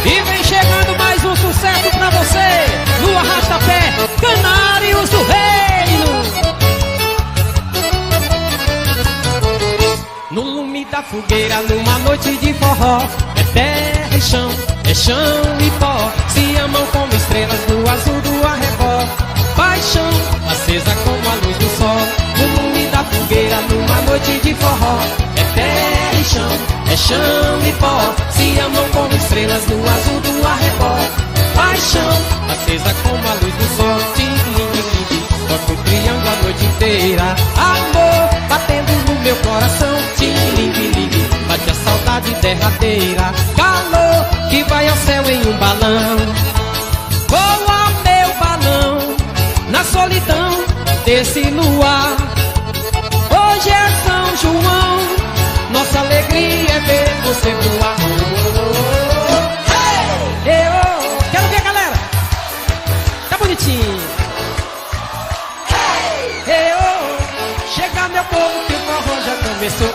E vem chegando mais um sucesso pra você no Arrasta-Pé, Canários do Reino. No lume da fogueira, numa noite de forró, é terra e chão, é chão e pó. Se amam como estrelas no azul do arrebol. Paixão acesa como a luz do sol. No lume da fogueira, numa noite de forró, é terra e chão, é chão e pó. Se amam como estrelas no azul do arrebol. Paixão acesa como a luz do sol. Tim-lim-lim-lim, toca o triângulo a noite inteira. Amor batendo no meu coração. Tim-lim-lim-lim, bate a saudade derradeira. Calor que vai ao céu em um balão. Voa meu balão na solidão desse luar. Hoje é São João, nossa alegria é ver você voar. Hey! Oh, quero ver, galera. Tá bonitinho. Hey, oh, chega meu povo que o forró já começou.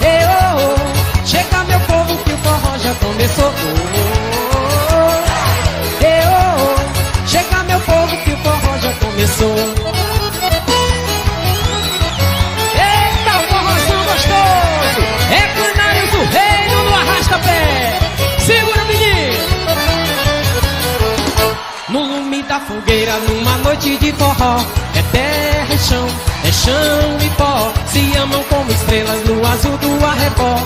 Hey, oh, chega meu povo que o forró já começou. Hey, oh, chega meu povo que o forró já começou. Eita, o forrozão gostoso! É Canários do Reino no Arrasta-Pé. Segura, menino! No lume da fogueira, numa noite de forró, é terra e chão, é chão e pó. Se amam como estrelas no azul do arrebol.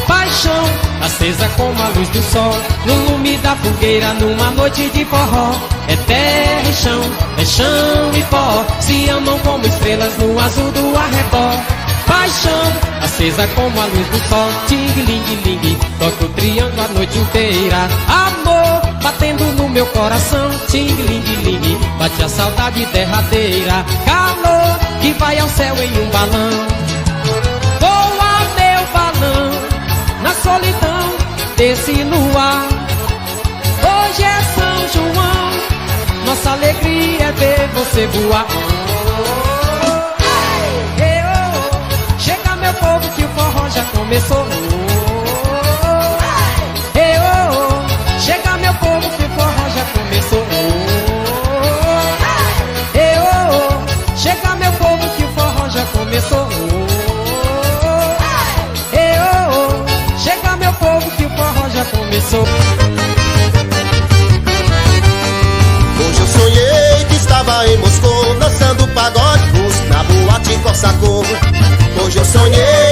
Paixão acesa como a luz do sol. No lume da fogueira, numa noite de forró, é terra e chão, é chão e pó. Se amam como estrelas no azul do arrebol. Paixão acesa como a luz do sol. Ting-ling-ling, toca o triângulo a noite inteira. Amor batendo no meu coração. Ting-ling-ling, bate a saudade derradeira. Calor que vai ao céu em um balão. Voa meu balão na solidão desse luar. Hoje é São João, nossa alegria é ver você voar. Hey, oh, chega meu povo que o forró já começou. Hey, oh, chega meu povo que o forró já começou. Hey, oh, chega meu povo que o forró já começou. Hey, oh, chega meu povo que o forró já começou. Hoje eu sonhei que estava em Moscou, dançando pagode russo na boate Corsacô. Hoje eu sonhei